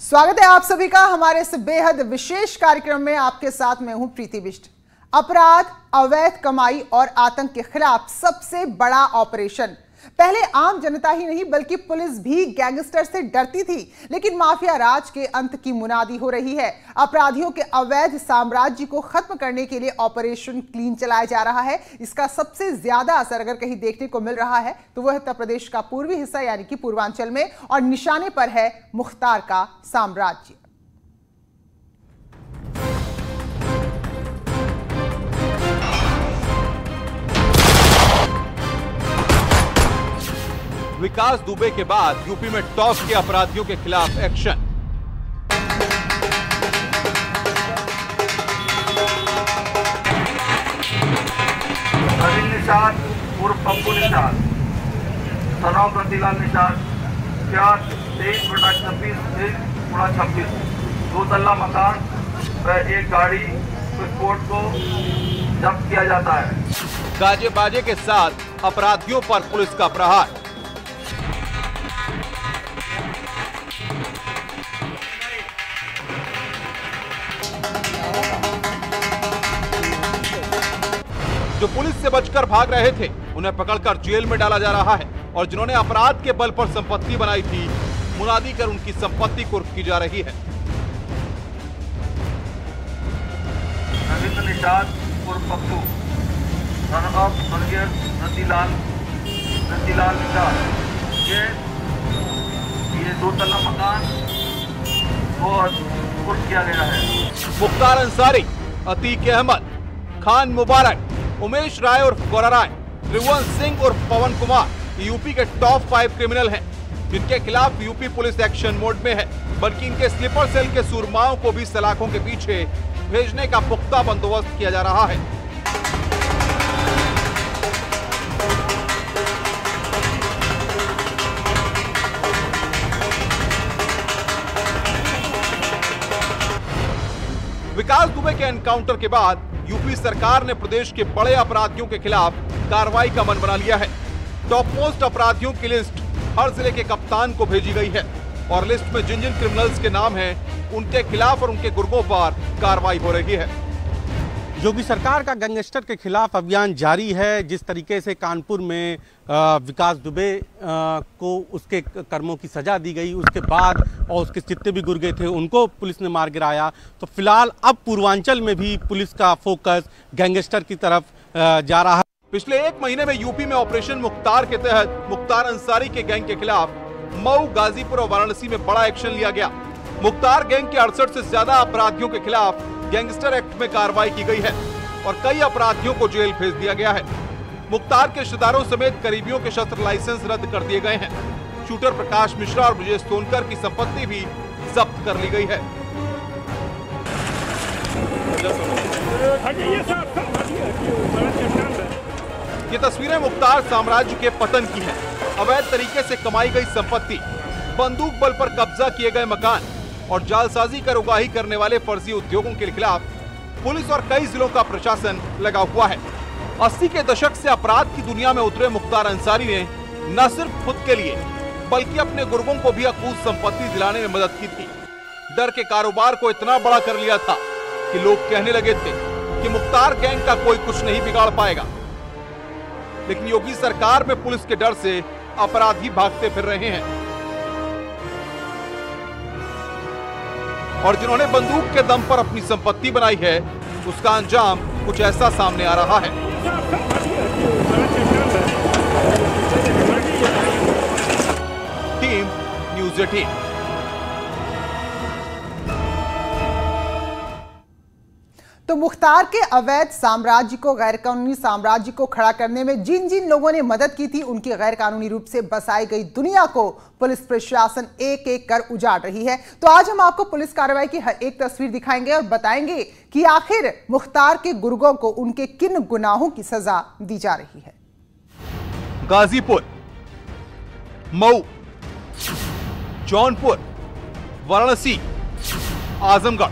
स्वागत है आप सभी का हमारे इस बेहद विशेष कार्यक्रम में। आपके साथ मैं हूं प्रीति बिष्ट। अपराध, अवैध कमाई और आतंक के खिलाफ सबसे बड़ा ऑपरेशन। पहले आम जनता ही नहीं बल्कि पुलिस भी गैंगस्टर से डरती थी, लेकिन माफिया राज के अंत की मुनादी हो रही है। अपराधियों के अवैध साम्राज्य को खत्म करने के लिए ऑपरेशन क्लीन चलाया जा रहा है। इसका सबसे ज्यादा असर अगर कहीं देखने को मिल रहा है तो वह है उत्तर प्रदेश का पूर्वी हिस्सा यानी कि पूर्वांचल में, और निशाने पर है मुख्तार का साम्राज्य। विकास दुबे के बाद यूपी में टॉप के अपराधियों के खिलाफ एक्शन। नवीन निषाद उर्फ पप्पू निषाद, सनौ रतीलाल निषाद, क्या 23/26 2 तल्ला मकान पर एक गाड़ी स्पोर्ट को जब्त किया जाता है। गाजे बाजे के साथ अपराधियों पर पुलिस का प्रहार। जो पुलिस से बचकर भाग रहे थे उन्हें पकड़कर जेल में डाला जा रहा है, और जिन्होंने अपराध के बल पर संपत्ति बनाई थी, मुनादी कर उनकी संपत्ति कुर्क की जा रही है। नवीन निषाद उर्फ पप्पू, सन ऑफ स्वर्गीय रतीलाल निषाद, ये 2 तल्ला मकान को कुर्क किया गया है। मुख्तार अंसारी, अतीक अहमद, खान मुबारक, उमेश राय उर्फ गौरा राय, त्रिभुवन सिंह उर्फ पवन कुमार यूपी के टॉप 5 क्रिमिनल हैं, जिनके खिलाफ यूपी पुलिस एक्शन मोड में है। बल्कि इनके स्लीपर सेल के सुरमाओं को भी सलाखों के पीछे भेजने का पुख्ता बंदोबस्त किया जा रहा है। विकास दुबे के एनकाउंटर के बाद यूपी सरकार ने प्रदेश के बड़े अपराधियों के खिलाफ कार्रवाई का मन बना लिया है। टॉप मोस्ट अपराधियों की लिस्ट हर जिले के कप्तान को भेजी गई है, और लिस्ट में जिन जिन क्रिमिनल्स के नाम हैं उनके खिलाफ और उनके गुर्गों पर कार्रवाई हो रही है। योगी सरकार का गैंगस्टर के खिलाफ अभियान जारी है। जिस तरीके से कानपुर में विकास दुबे को उसके कर्मों की सजा दी गई, उसके बाद और उसके जितने भी गुर्गे थे उनको पुलिस ने मार गिराया, तो फिलहाल अब पूर्वांचल में भी पुलिस का फोकस गैंगस्टर की तरफ जा रहा है। पिछले 1 महीने में यूपी में ऑपरेशन मुख्तार के तहत मुख्तार अंसारी के गैंग के खिलाफ मऊ, गाजीपुर और वाराणसी में बड़ा एक्शन लिया गया। मुख्तार गैंग के 68 से ज्यादा अपराधियों के खिलाफ गैंगस्टर एक्ट में कार्रवाई की गई है, और कई अपराधियों को जेल भेज दिया गया है। मुख्तार के रिश्तेदारों समेत करीबियों के शस्त्र लाइसेंस रद्द कर दिए गए हैं। शूटर प्रकाश मिश्रा और ब्रजेश सोनकर की संपत्ति भी जब्त कर ली गई है। ये तस्वीरें मुख्तार साम्राज्य के पतन की हैं। अवैध तरीके से कमाई गई संपत्ति, बंदूक बल पर कब्जा किए गए मकान और जालसाजी कर उगाही करने वाले फर्जी उद्योगों के खिलाफ पुलिस और कई जिलों का प्रशासन लगा हुआ है। 80 के दशक से अपराध की दुनिया में उतरे मुख्तार अंसारी ने न सिर्फ खुद के लिए बल्कि अपने गुर्गों को भी अकूत संपत्ति दिलाने में मदद की थी। डर के कारोबार को इतना बड़ा कर लिया था कि लोग कहने लगे थे कि मुख्तार गैंग का कोई कुछ नहीं बिगाड़ पाएगा। लेकिन योगी सरकार में पुलिस के डर से अपराधी भागते फिर रहे हैं, और जिन्होंने बंदूक के दम पर अपनी संपत्ति बनाई है उसका अंजाम कुछ ऐसा सामने आ रहा है। Team news 18। तो मुख्तार के अवैध साम्राज्य को, गैर कानूनी साम्राज्य को खड़ा करने में जिन जिन लोगों ने मदद की थी, उनकी गैर कानूनी रूप से बसाई गई दुनिया को पुलिस प्रशासन एक एक कर उजाड़ रही है। तो आज हम आपको पुलिस कार्रवाई की हर एक तस्वीर दिखाएंगे और बताएंगे कि आखिर मुख्तार के गुर्गों को उनके किन गुनाहों की सजा दी जा रही है। गाजीपुर, मऊ, जौनपुर, वाराणसी, आजमगढ़,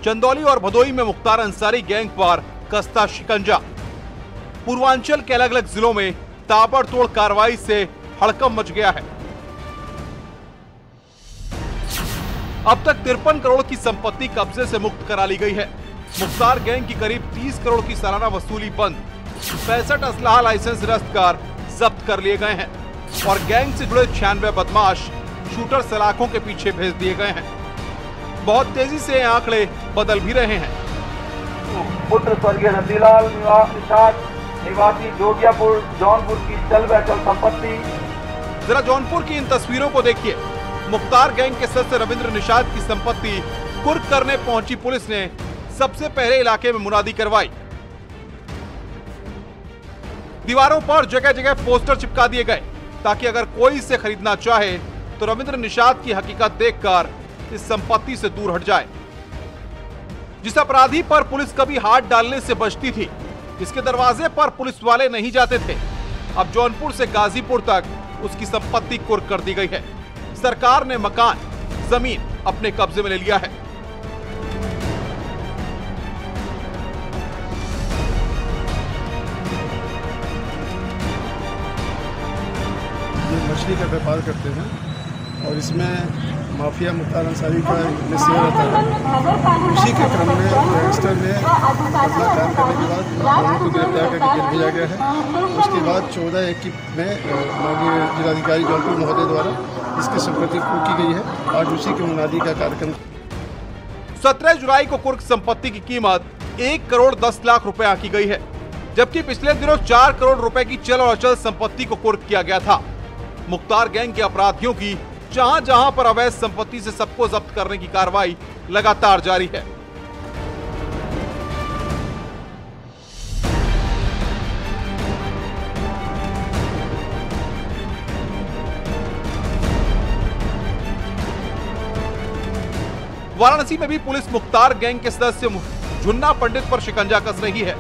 चंदौली और भदोई में मुख्तार अंसारी गैंग पर कसता शिकंजा। पूर्वांचल के अलग अलग जिलों में ताबड़तोड़ कार्रवाई से हड़कंप मच गया है। अब तक 53 करोड़ की संपत्ति कब्जे से मुक्त करा ली गई है। मुख्तार गैंग की करीब 30 करोड़ की सालाना वसूली बंद, 65 असलाह लाइसेंस रद्द कार जब्त कर लिए गए हैं और गैंग से जुड़े 96 बदमाश शूटर सलाखों के पीछे भेज दिए गए हैं। बहुत तेजी से ये आंकड़े बदल भी रहे हैं। पुत्र स्वर्गीय रतीलाल निषाद निवासी जोगियापुर जौनपुर की चल बहचल संपत्ति। जरा जौनपुर की इन तस्वीरों को देखिए। मुख्तार गैंग के सदस्य रविंद्र निषाद की संपत्ति कुर्क करने पहुंची पुलिस ने सबसे पहले इलाके में मुनादी करवाई। दीवारों पर जगह जगह पोस्टर चिपका दिए गए ताकि अगर कोई इसे खरीदना चाहे तो रविंद्र निषाद की हकीकत देखकर इस संपत्ति से दूर हट जाए। जिस अपराधी पर पुलिस कभी हाथ डालने से बचती थी, जिसके दरवाजे पर पुलिस वाले नहीं जाते थे, अब जौनपुर से गाजीपुर तक उसकी संपत्ति कुर्क कर दी गई है। सरकार ने मकान, जमीन अपने कब्जे में ले लिया है। ये मछली का व्यापार करते हैं और इसमें माफिया मुख्तार अंसारी का हिस्सा रहता है। उसी के क्रम में गैंगस्टर ने अपना काम करने के बाद दोनों को गिरफ्तार करके जेल भेजा गया है। उसके बाद 14/1 में माननीय जिलाधिकारी जौनपुर महोदय द्वारा इसकी संपत्ति कुर्क की गई है। आज उसी के मुनादी का कार्यक्रम 17 जुलाई को कुर्क संपत्ति की कीमत 1 करोड़ 10 लाख रुपए आंकी गई है, जबकि पिछले दिनों 4 करोड़ रुपए की चल और अचल संपत्ति को कुर्क किया गया था। मुख्तार गैंग के अपराधियों की जहां जहां पर अवैध संपत्ति से सबको जब्त करने की कार्रवाई लगातार जारी है। वाराणसी में भी पुलिस मुख्तार गैंग के सदस्य झुन्ना पंडित पर शिकंजा कस रही है।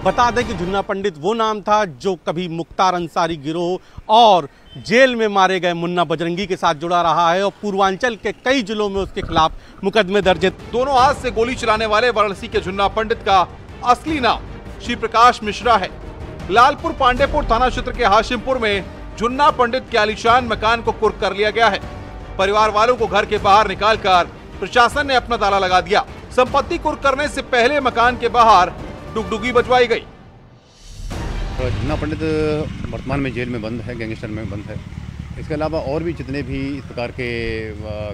बता दें कि झुन्ना पंडित वो नाम था जो कभी मुख्तार अंसारी गिरोह और जेल में मारे गए मुन्ना बजरंगी के साथ जुड़ा रहा है और पूर्वांचल के कई जिलों में उसके खिलाफ मुकदमे दर्ज है। दोनों हाथ से गोली चलाने वाले वाराणसी के झुन्ना पंडित का असली नाम श्री प्रकाश मिश्रा है। लालपुर पांडेपुर थाना क्षेत्र के हाशिमपुर में झुन्ना पंडित के आलीशान मकान को कुर्क कर लिया गया है। परिवार वालों को घर के बाहर निकालकर प्रशासन ने अपना ताला लगा दिया। संपत्ति कुर्क करने से पहले मकान के बाहर डुगडुगी बजवाई गई। झुन्ना पंडित वर्तमान में जेल में बंद है, गैंगस्टर में बंद है। इसके अलावा और भी जितने भी इस प्रकार के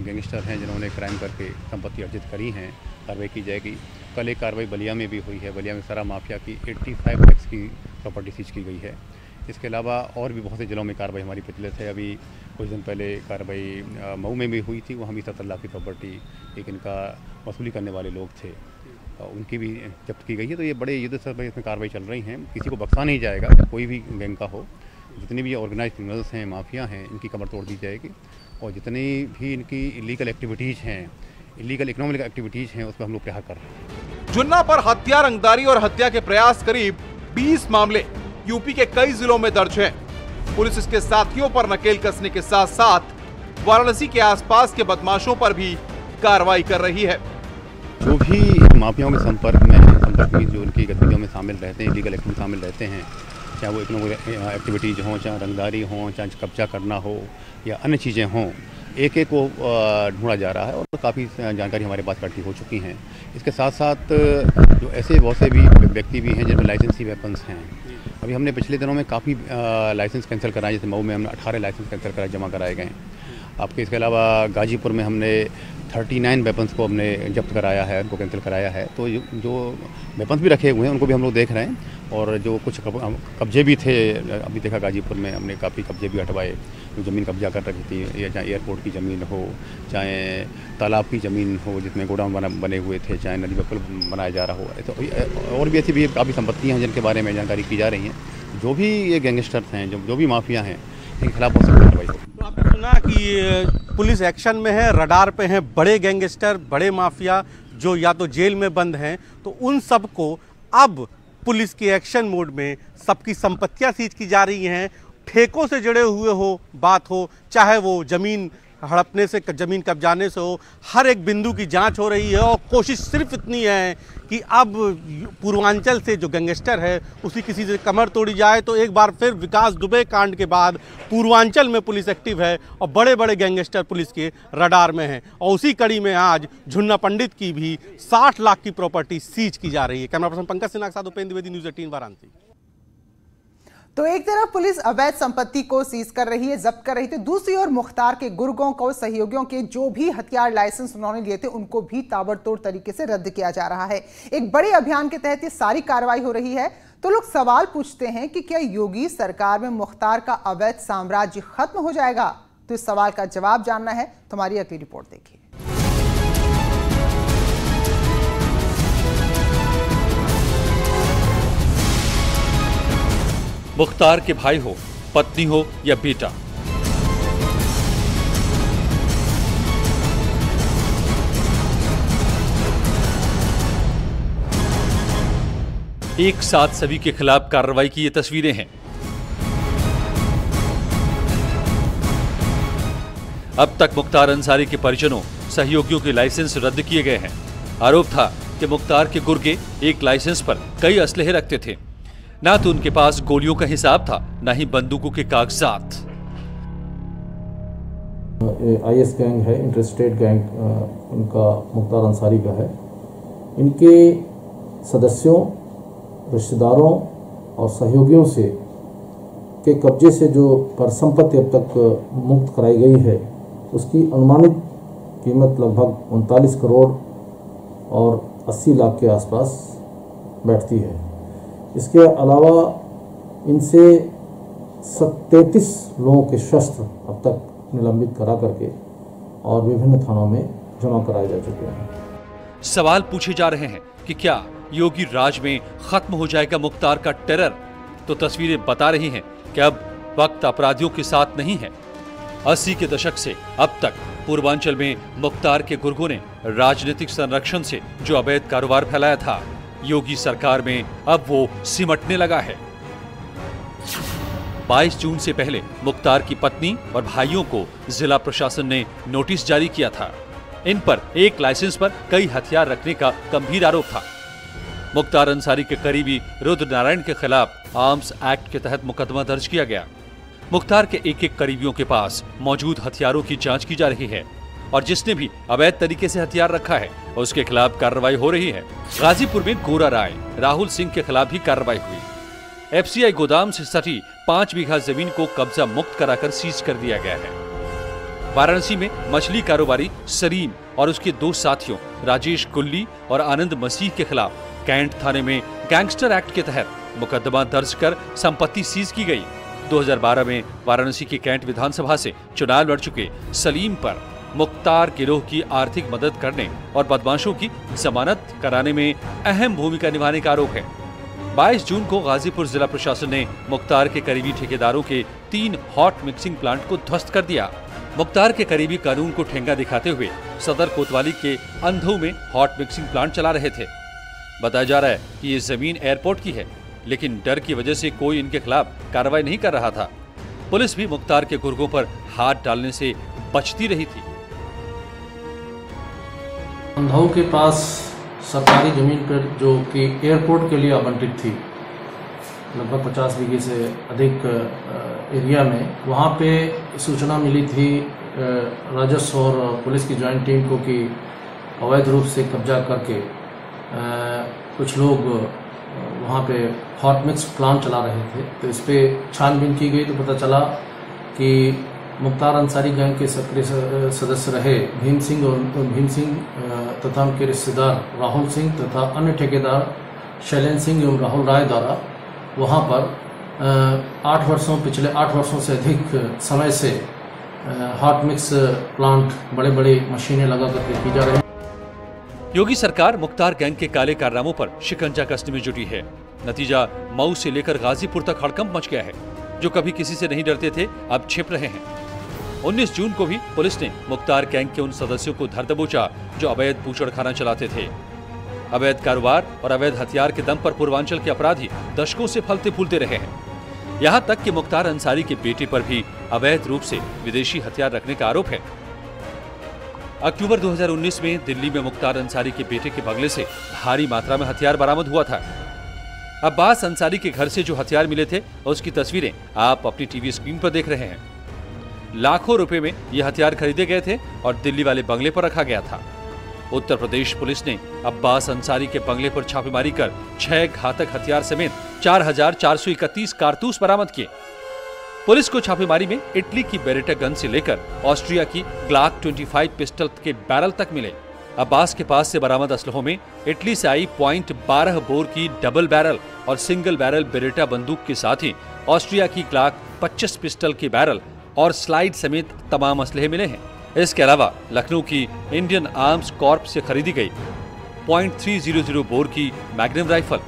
गैंगस्टर हैं जिन्होंने क्राइम करके संपत्ति अर्जित करी हैं, कार्रवाई की जाएगी। कल एक कार्रवाई बलिया में भी हुई है। बलिया में सारा माफिया की 85 लाख की प्रॉपर्टी सीज की गई है। इसके अलावा और भी बहुत से जिलों में कार्रवाई हमारी प्रचलित है। अभी कुछ दिन पहले कार्रवाई मऊ में भी हुई थी, वहाँ भी 70 लाख की प्रॉपर्टी एक इनका वसूली करने वाले लोग थे, उनकी भी जब्त की गई है। तो ये बड़े युद्ध स्तर पर इसमें कार्रवाई चल रही हैं। किसी को बख्शा नहीं जाएगा, कोई भी गैंग का हो। जितनी भी ऑर्गेनाइज क्रिमिनल्स हैं, माफिया हैं, इनकी कमर तोड़ दी जाएगी और जितनी भी इनकी इलीगल एक्टिविटीज़ हैं, इलीगल इकोनॉमिक एक्टिविटीज़ हैं, उस पर हम लोग प्रहार कर रहे हैं। झुन्ना पर हत्या, रंगदारी और हत्या के प्रयास करीब 20 मामले यूपी के कई जिलों में दर्ज हैं। पुलिस इसके साथियों पर नकेल कसने के साथ साथ वाराणसी के आसपास के बदमाशों पर भी कार्रवाई कर रही है। जो भी माफियाओं के संपर्क में जो उनकी गतिविधियों में शामिल रहते हैं, इलीगल एक्टिविटी शामिल रहते हैं, चाहे वो इकोनॉमिक एक्टिविटीज़ हों, चाहे रंगदारी हों, चाहे कब्जा करना हो या अन्य चीज़ें हों, एक एक को ढूंढा जा रहा है और काफ़ी जानकारी हमारे पास इकट्ठी हो चुकी हैं। इसके साथ साथ जो ऐसे बहुत से भी व्यक्ति भी हैं जिनमें लाइसेंसी वेपन्स हैं। अभी हमने पिछले दिनों में काफ़ी लाइसेंस कैंसिल कराए, जैसे मऊ में हमने 18 लाइसेंस कैंसिल कराए, जमा कराए गए। आपके इसके अलावा गाजीपुर में हमने 39 वेपन्स को हमने जब्त कराया है, उनको कैंसिल कराया है। तो जो वेपन्स भी रखे हुए हैं उनको भी हम लोग देख रहे हैं और जो कुछ कब्जे भी थे, अभी देखा गाजीपुर में हमने काफ़ी कब्जे भी हटवाए। जो ज़मीन कब्जा कर रखी थी, या चाहे एयरपोर्ट की ज़मीन हो, चाहे तालाब की ज़मीन हो जिसमें गोडाउन बने हुए थे, चाहे नदी पर पुल बनाया जा रहा हो, तो और भी ऐसी भी काफ़ी संपत्तियाँ हैं जिनके बारे में जानकारी की जा रही हैं। जो भी ये गैंगस्टर्स हैं, जो भी माफिया हैं, इनके खिलाफ बहुत सख्त कार्रवाई होगी। तो आपने सुना कि पुलिस एक्शन में है, रडार पे हैं बड़े गैंगस्टर, बड़े माफिया जो या तो जेल में बंद हैं, तो उन सबको अब पुलिस के एक्शन मोड में सबकी संपत्तियां सीज की जा रही हैं। ठेकों से जुड़े हुए हो बात हो, चाहे वो ज़मीन हड़पने से, जमीन कब्जाने से हो, हर एक बिंदु की जांच हो रही है और कोशिश सिर्फ इतनी है कि अब पूर्वांचल से जो गैंगस्टर है उसी किसी से कमर तोड़ी जाए। तो एक बार फिर विकास दुबे कांड के बाद पूर्वांचल में पुलिस एक्टिव है और बड़े बड़े गैंगस्टर पुलिस के रडार में हैं और उसी कड़ी में आज झुन्ना पंडित की भी 60 लाख की प्रॉपर्टी सीज की जा रही है। कैमरा पर्सन पंकज सिन्हा के साथ उपेंद्र द्विवेदी, न्यूज़ 18 वाराणसी। तो एक तरफ पुलिस अवैध संपत्ति को सीज कर रही है, जब्त कर रही थी, दूसरी ओर मुख्तार के गुर्गों को, सहयोगियों के जो भी हथियार लाइसेंस उन्होंने लिए थे उनको भी ताबड़तोड़ तरीके से रद्द किया जा रहा है। एक बड़े अभियान के तहत ये सारी कार्रवाई हो रही है। तो लोग सवाल पूछते हैं कि क्या योगी सरकार में मुख्तार का अवैध साम्राज्य खत्म हो जाएगा? तो इस सवाल का जवाब जानना है तो हमारी अगली रिपोर्ट देखिए। मुख्तार के भाई हो, पत्नी हो या बेटा, एक साथ सभी के खिलाफ कार्रवाई की ये तस्वीरें हैं। अब तक मुख्तार अंसारी के परिजनों, सहयोगियों के लाइसेंस रद्द किए गए हैं। आरोप था कि मुख्तार के गुर्गे एक लाइसेंस पर कई असलहे रखते थे। ना तो उनके पास गोलियों का हिसाब था, ना ही बंदूकों के कागजात। IS गैंग है, इंटरस्टेट गैंग इनका मुख्तार अंसारी का है। इनके सदस्यों, रिश्तेदारों और सहयोगियों से के कब्जे से जो परिसंपत्ति अब तक मुक्त कराई गई है उसकी अनुमानित कीमत लगभग 39 करोड़ और 80 लाख के आसपास बैठती है। इसके अलावा इनसे 33 लोगों के शस्त्र अब तक निलंबित करा करके और विभिन्न थानों में जमा कराए जा चुके हैं। सवाल पूछे जा रहे हैं कि क्या योगी राज में खत्म हो जाएगा मुख्तार का टेरर? तो तस्वीरें बता रही हैं कि अब वक्त अपराधियों के साथ नहीं है। 80 के दशक से अब तक पूर्वांचल में मुख्तार के गुर्गों ने राजनीतिक संरक्षण से जो अवैध कारोबार फैलाया था, योगी सरकार में अब वो सिमटने लगा है। 22 जून से पहले मुख्तार की पत्नी और भाइयों को जिला प्रशासन ने नोटिस जारी किया था। इन पर एक लाइसेंस पर कई हथियार रखने का गंभीर आरोप था। मुख्तार अंसारी के करीबी रुद्र नारायण के खिलाफ आर्म्स एक्ट के तहत मुकदमा दर्ज किया गया। मुख्तार के एक-एक करीबियों के पास मौजूद हथियारों की जांच की जा रही है और जिसने भी अवैध तरीके से हथियार रखा है उसके खिलाफ कार्रवाई हो रही है। गाजीपुर में गोरा राय, राहुल सिंह के खिलाफ भी कार्रवाई हुई। FCI गोदाम से सटी 5 बीघा जमीन को कब्जा मुक्त कराकर सीज कर दिया गया है। वाराणसी में मछली कारोबारी सलीम और उसके 2 साथियों राजेश गुल्ली और आनंद मसीह के खिलाफ कैंट थाने में गैंगस्टर एक्ट के तहत मुकदमा दर्ज कर संपत्ति सीज की गई। 2012 में वाराणसी की कैंट विधानसभा से चुनाव लड़ चुके सलीम पर मुख्तार गिरोह की आर्थिक मदद करने और बदमाशों की जमानत कराने में अहम भूमिका निभाने का आरोप है। 22 जून को गाजीपुर जिला प्रशासन ने मुख्तार के करीबी ठेकेदारों के 3 हॉट मिक्सिंग प्लांट को ध्वस्त कर दिया। मुख्तार के करीबी कानून को ठेंगा दिखाते हुए सदर कोतवाली के अंधों में हॉट मिक्सिंग प्लांट चला रहे थे। बताया जा रहा है कि ये जमीन एयरपोर्ट की है, लेकिन डर की वजह से कोई इनके खिलाफ कार्रवाई नहीं कर रहा था। पुलिस भी मुख्तार के गुर्गों पर हाथ डालने से बचती रही थी। अंधाऊ के पास सरकारी जमीन पर जो कि एयरपोर्ट के लिए आवंटित थी, लगभग 50 बीघे से अधिक एरिया में, वहाँ पे सूचना मिली थी राजस्व और पुलिस की ज्वाइंट टीम को कि अवैध रूप से कब्जा करके कुछ लोग वहाँ पे हॉट मिक्स प्लांट चला रहे थे। तो इस पे छानबीन की गई तो पता चला कि मुख्तार अंसारी गैंग के सक्रिय सदस्य रहे भीम सिंह तथा उनके रिश्तेदार राहुल सिंह तथा अन्य ठेकेदार शैलेंद्र सिंह एवं राहुल राय द्वारा वहां पर पिछले 8 वर्षों से अधिक समय से हॉट मिक्स प्लांट बड़े बड़े मशीनें लगा करके की जा रही है। योगी सरकार मुख्तार गैंग के काले कारनामों पर शिकंजा कसने में जुटी है। नतीजा मऊ से लेकर गाजीपुर तक हड़कंप मच गया है। जो कभी किसी से नहीं डरते थे अब छिप रहे हैं। 19 जून को भी पुलिस ने मुख्तार गैंग के उन सदस्यों को धर दबोचा जो अवैध बूचड़खाना चलाते थे। अवैध कारोबार और अवैध हथियार के दम पर पूर्वांचल के अपराधी दशकों से फलते फूलते रहे हैं। यहाँ तक कि मुख्तार अंसारी के बेटे पर भी अवैध रूप से विदेशी हथियार रखने का आरोप है। अक्टूबर 2019 में दिल्ली में मुख्तार अंसारी के बेटे के बंगले से भारी मात्रा में हथियार बरामद हुआ था। अब्बास अंसारी के घर से जो हथियार मिले थे उसकी तस्वीरें आप अपनी टीवी स्क्रीन पर देख रहे हैं। लाखों रुपए में ये हथियार खरीदे गए थे और दिल्ली वाले बंगले पर रखा गया था। उत्तर प्रदेश पुलिस ने अब्बास अंसारी के बंगले पर छापेमारी कर 6 घातक हथियार समेत 4,431 कारतूस बरामद किए। पुलिस को छापेमारी में इटली की बेरेटा गन से लेकर ऑस्ट्रिया की ग्लाक 25 पिस्टल के बैरल तक मिले। अब्बास के पास से बरामद असलहों में इटली से आई .12 बोर की डबल बैरल और सिंगल बैरल बेरेटा बंदूक के साथ ही ऑस्ट्रिया की ग्लाक 25 पिस्टल के बैरल और स्लाइड समेत तमाम असलहे मिले हैं। इसके अलावा लखनऊ की इंडियन आर्म्स कॉर्प से खरीदी गई .300 बोर की मैग्नम राइफल,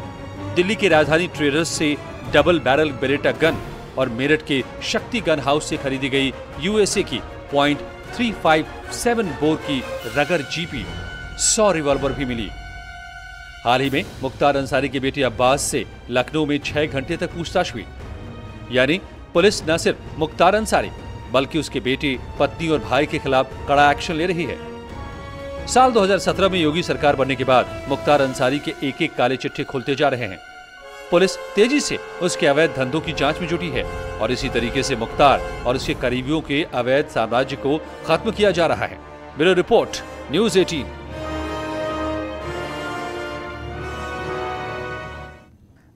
दिल्ली के राजधानी ट्रेडर्स से डबल बैरल बेरेटा गन और मेरठ के शक्ति गन हाउस से खरीदी गई यूएसए की .357 बोर की रगर जीपी 100 रिवॉल्वर भी मिली। हाल ही में मुख्तार अंसारी के बेटे अब्बास से लखनऊ में 6 घंटे तक पूछताछ हुई। यानी पुलिस न सिर्फ मुख्तार अंसारी बल्कि उसके बेटे, पत्नी और भाई के खिलाफ कड़ा एक्शन ले रही है। साल 2017 में योगी सरकार बनने के बाद मुख्तार अंसारी के एक एक काले चिट्ठे खुलते जा रहे हैं। पुलिस तेजी से उसके अवैध धंधों की जांच में जुटी है और इसी तरीके से मुख्तार और उसके करीबियों के अवैध साम्राज्य को खत्म किया जा रहा है। Bureau report, news 18।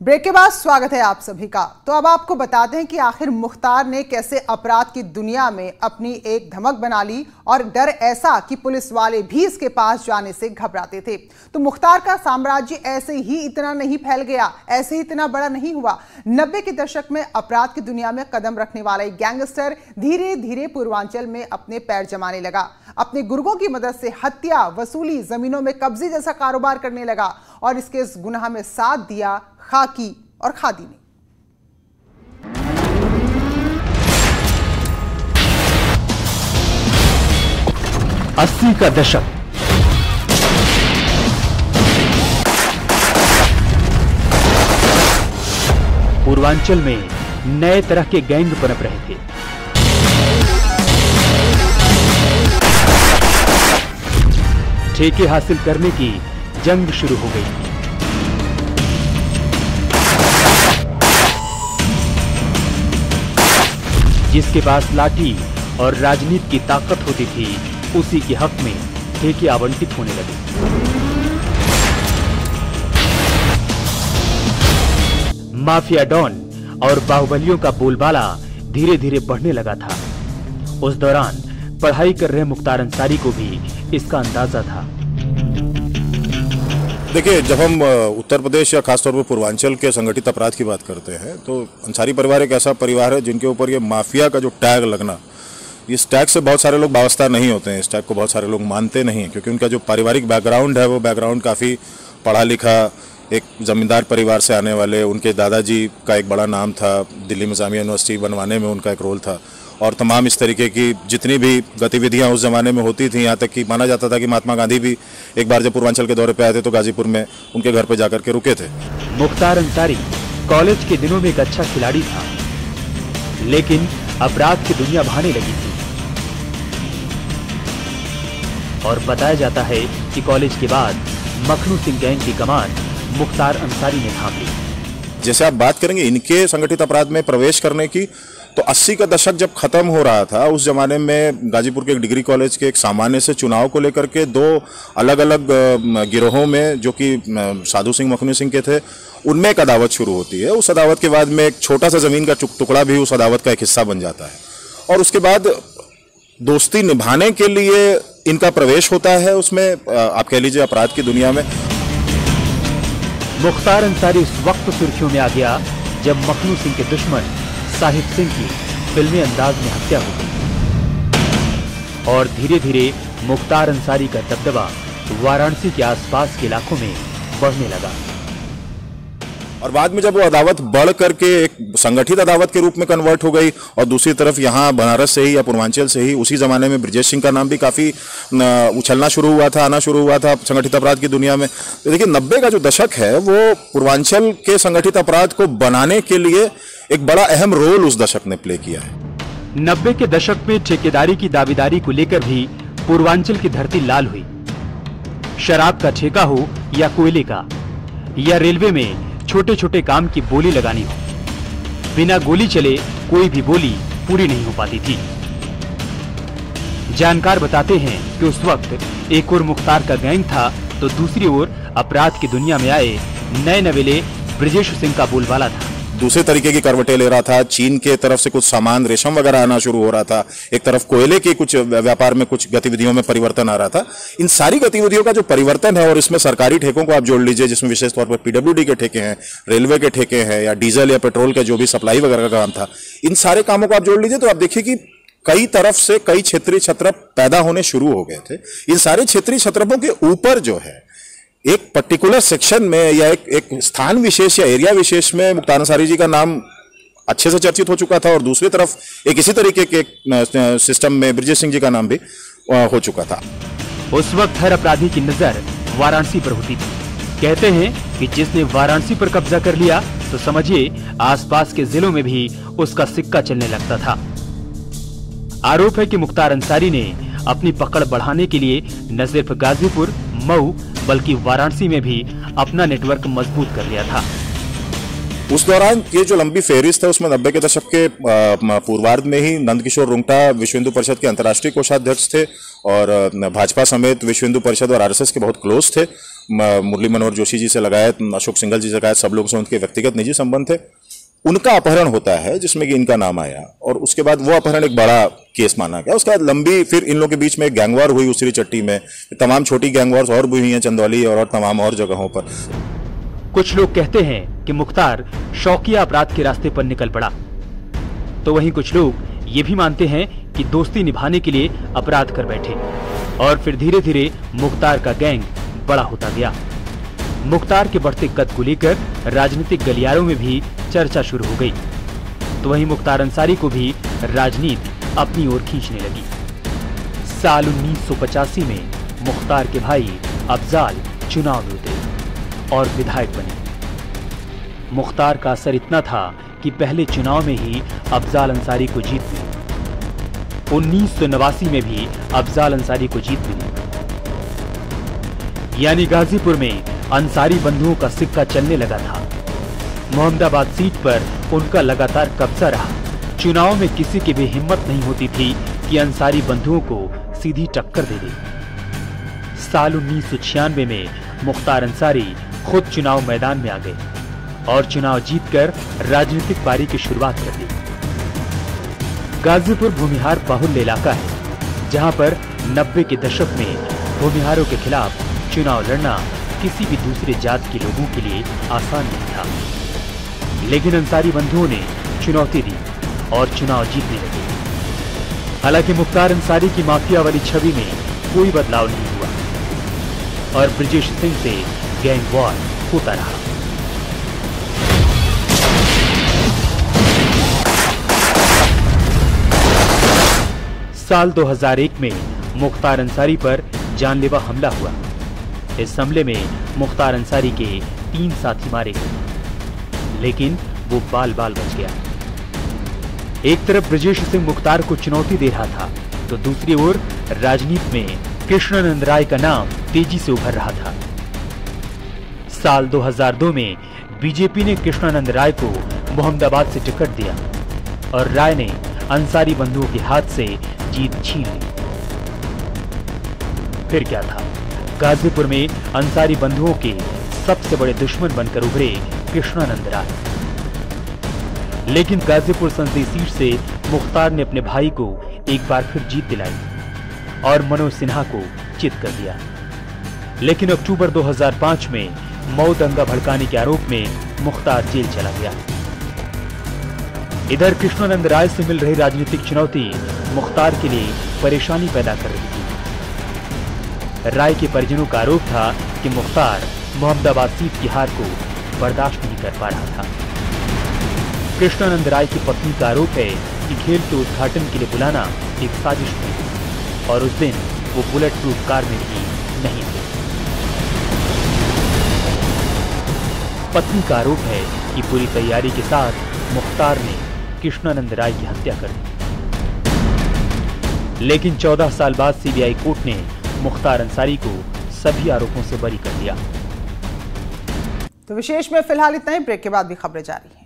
ब्रेक के बाद स्वागत है आप सभी का। तो अब आपको बताते हैं कि आखिर मुख्तार ने कैसे अपराध की दुनिया में अपनी एक धमक बना ली और डर ऐसा कि पुलिस वाले भी इसके पास जाने से घबराते थे। तो मुख्तार का साम्राज्य ऐसे ही इतना नहीं फैल गया, ऐसे ही इतना बड़ा नहीं हुआ। 90 के दशक में अपराध की दुनिया में कदम रखने वाला एक गैंगस्टर धीरे धीरे पूर्वांचल में अपने पैर जमाने लगा। अपने गुर्गों की मदद से हत्या, वसूली, जमीनों में कब्जे जैसा कारोबार करने लगा और इसके इस गुनाह में साथ दिया खाकी और खादी ने। 80 का दशक, पूर्वांचल में नए तरह के गैंग पनप रहे थे। ठेके हासिल करने की जंग शुरू हो गई। जिसके पास लाठी और राजनीति की ताकत होती थी उसी के हक में ठेके आवंटित होने लगे। माफिया डॉन और बाहुबलियों का बोलबाला धीरे धीरे बढ़ने लगा था। उस दौरान पढ़ाई कर रहे मुख्तार अंसारी को भी इसका अंदाजा था। देखिए, जब हम उत्तर प्रदेश या खासतौर पर पूर्वांचल के संगठित अपराध की बात करते हैं तो अंसारी परिवार एक ऐसा परिवार है जिनके ऊपर ये माफिया का जो टैग लगना, इस टैग से बहुत सारे लोग वाबस्ता नहीं होते हैं। इस टैग को बहुत सारे लोग मानते नहीं हैं क्योंकि उनका जो पारिवारिक बैकग्राउंड है वो बैकग्राउंड काफ़ी पढ़ा लिखा, एक जमींदार परिवार से आने वाले। उनके दादाजी का एक बड़ा नाम था, दिल्ली में जामिया यूनिवर्सिटी बनवाने में उनका एक रोल था और तमाम इस तरीके की जितनी भी गतिविधियां उस जमाने में होती थी। यहाँ तक कि माना जाता था कि महात्मा गांधी भी एक बार जब पूर्वांचल के दौरे पे आए थे तो गाजीपुर में उनके घर पे जाकर के रुके थे। मुख्तार अंसारी कॉलेज के दिनों में एक अच्छा खिलाड़ी था, लेकिन अपराध की दुनिया भाने लगी थी और बताया जाता है कि कॉलेज के बाद मखनू सिंह गैंग की कमान मुख्तार अंसारी ने थाम ली। जैसे आप बात करेंगे इनके संगठित अपराध में प्रवेश करने की, तो 80 का दशक जब खत्म हो रहा था उस जमाने में गाजीपुर के एक डिग्री कॉलेज के एक सामान्य से चुनाव को लेकर के दो अलग अलग गिरोहों में, जो कि साधु सिंह मखनू सिंह के थे, उनमें एक अदावत शुरू होती है। उस अदावत के बाद में एक छोटा सा जमीन का टुकड़ा भी उस अदावत का एक हिस्सा बन जाता है और उसके बाद दोस्ती निभाने के लिए इनका प्रवेश होता है उसमें, आप कह लीजिए अपराध की दुनिया में। मुख्तार अंसारी उस वक्त सुर्खियों में आ गया जब मखनू सिंह के दुश्मन साहिब सिंह की फिल्मी अंदाज में हत्या हो गई और धीरे धीरे मुख्तार अंसारी का दबदबा वाराणसी के आसपास के इलाकों में बढ़ने लगा। और बाद में जब वो अदावत बढ़ करके एक संगठित अदावत के रूप में कन्वर्ट हो गई और दूसरी तरफ यहाँ बनारस से ही या पूर्वांचल से ही उसी जमाने में ब्रजेश सिंह का नाम भी काफ़ी उछलना शुरू हुआ था, आना शुरू हुआ था संगठित अपराध की दुनिया में। तो देखिए 90 का जो दशक है वो पूर्वांचल के संगठित अपराध को बनाने के लिए एक बड़ा अहम रोल उस दशक ने प्ले किया है। 90 के दशक में ठेकेदारी की दावेदारी को लेकर भी पूर्वांचल की धरती लाल हुई। शराब का ठेका हो या कोयले का, या रेलवे में छोटे छोटे काम की बोली लगानी हो, बिना गोली चले कोई भी बोली पूरी नहीं हो पाती थी। जानकार बताते हैं कि उस वक्त एक ओर मुख्तार का गैंग था तो दूसरी ओर अपराध की दुनिया में आए नए नवेले ब्रजेश सिंह का बोलबाला था। दूसरे तरीके की करवटें ले रहा था। चीन के तरफ से कुछ सामान, रेशम वगैरह आना शुरू हो रहा था। एक तरफ कोयले के कुछ व्यापार में कुछ गतिविधियों में परिवर्तन आ रहा था। इन सारी गतिविधियों का जो परिवर्तन है, और इसमें सरकारी ठेकों को आप जोड़ लीजिए, जिसमें विशेष तौर पर पीडब्ल्यूडी के ठेके हैं, रेलवे के ठेके हैं, या डीजल या पेट्रोल के जो भी सप्लाई वगैरह का काम था, इन सारे कामों को आप जोड़ लीजिए तो आप देखिए कि कई तरफ से कई क्षेत्रीय छत्रप पैदा होने शुरू हो गए थे। इन सारे क्षेत्रीय छत्रपों के ऊपर जो है एक पर्टिकुलर सेक्शन में या एक स्थान विशेष या एरिया विशेष में मुख्तार अंसारी जी का नाम अच्छे से चर्चित हो चुका था, और दूसरी तरफ एक इसी तरीके के सिस्टम में ब्रजेश सिंह जी का नाम भी हो चुका था। उस वक्त हर अपराधी की नजर वाराणसी पर होती थी। कहते हैं कि जिसने वाराणसी पर कब्जा कर लिया तो समझिए आसपास के जिलों में भी उसका सिक्का चलने लगता था। आरोप है कि मुख्तार अंसारी ने अपनी पकड़ बढ़ाने के लिए न सिर्फ गाजीपुर, मऊ, बल्कि वाराणसी में भी अपना नेटवर्क मजबूत कर लिया था। उस दौरान ये जो लंबी फेहरिस्त है उसमें 90 के दशक के पूर्वार्ध में ही नंदकिशोर रुंगटा विश्व हिंदू परिषद के अंतर्राष्ट्रीय कोषाध्यक्ष थे, और भाजपा समेत विश्व हिंदू परिषद और आरएसएस के बहुत क्लोज थे। मुरली मनोहर जोशी जी से लगायत, अशोक सिंघल जी से लगायत सब लोगों से उनके व्यक्तिगत निजी संबंध थे। उनका अपहरण होता है जिसमें कि इनका नाम आया, और उसके बाद वो अपहरण एक बड़ा केस माना गया। उसके बाद लंबी फिर इन लोगों के बीच में एक गैंगवार हुई उसी चट्टी में, तमाम छोटी गैंगवार्स और भी हुई हैं चंदौली और तमाम और जगहों पर। कुछ लोग कहते हैं कि मुख्तार शौकिया अपराध के रास्ते पर निकल पड़ा, तो वहीं कुछ लोग ये भी मानते हैं कि दोस्ती निभाने के लिए अपराध कर बैठे, और फिर धीरे धीरे मुख्तार का गैंग बड़ा होता गया। मुख्तार के बढ़ते कद को लेकर राजनीतिक गलियारों में भी चर्चा शुरू हो गई, तो वहीं मुख्तार अंसारी को भी राजनीति अपनी ओर खींचने लगी। साल 1985 में मुख्तार के भाई अफजाल चुनाव में उतरे और विधायक बने। मुख्तार का असर इतना था कि पहले चुनाव में ही अफजाल अंसारी को जीत मिली। 1989 में भी अफजाल अंसारी को जीत मिली, यानी गाजीपुर में अंसारी बंधुओं का सिक्का चलने लगा था। मोहम्मदाबाद सीट पर उनका लगातार कब्जा रहा। चुनाव में किसी की भी हिम्मत नहीं होती थी कि अंसारी बंधुओं को सीधी टक्कर दे दे। साल 1996 में मुख्तार अंसारी खुद चुनाव मैदान में आ गए और चुनाव जीतकर राजनीतिक पारी की शुरुआत कर दी। गाजीपुर भूमिहार बाहुल्य इलाका है, जहां पर 90 के दशक में भूमिहारों के खिलाफ चुनाव लड़ना किसी भी दूसरे जात के लोगों के लिए आसान नहीं था। लेकिन अंसारी बंधुओं ने चुनौती दी और चुनाव जीतने लगे। हालांकि मुख्तार अंसारी की माफिया वाली छवि में कोई बदलाव नहीं हुआ और ब्रजेश सिंह से गैंग वॉर होता रहा। साल 2001 में मुख्तार अंसारी पर जानलेवा हमला हुआ। इस हमले में मुख्तार अंसारी के 3 साथी मारे गए, लेकिन वो बाल बाल बच गया। एक तरफ ब्रजेश सिंह मुख्तार को चुनौती दे रहा था, तो दूसरी ओर राजनीति में कृष्णानंद राय का नाम तेजी से उभर रहा था। साल 2002 में बीजेपी ने कृष्णानंद राय को मोहम्मदाबाद से टिकट दिया और राय ने अंसारी बंधुओं के हाथ से जीत छीन ली। फिर क्या था, गाजीपुर में अंसारी बंधुओं के सबसे बड़े दुश्मन बनकर उभरे कृष्णानंद राय। लेकिन गाजीपुर संसदीय सीट से मुख्तार ने अपने भाई को एक बार फिर जीत दिलाई और मनोज सिन्हा को चित कर दिया। लेकिन अक्टूबर 2005 में मऊ दंगा भड़काने के आरोप में मुख्तार जेल चला गया। इधर कृष्णानंद राय से मिल रही राजनीतिक चुनौती मुख्तार के लिए परेशानी पैदा कर रही थी। राय के परिजनों का आरोप था कि मुख्तार मोहम्मदाबाद सीट की हार को बर्दाश्त नहीं कर पा रहा था। कृष्णानंद राय की पत्नी का आरोप है कि खेल के उद्घाटन के लिए बुलाना एक साजिश थी और उस दिन वो बुलेट प्रूफ कार में भी नहीं थे। पत्नी का आरोप है कि पूरी तैयारी के साथ मुख्तार ने कृष्णानंद राय की हत्या कर दी। लेकिन 14 साल बाद सीबीआई कोर्ट ने मुख्तार अंसारी को सभी आरोपों से बरी कर दिया। तो विशेष में फिलहाल इतना ही। ब्रेक के बाद भी खबरें जारी हैं।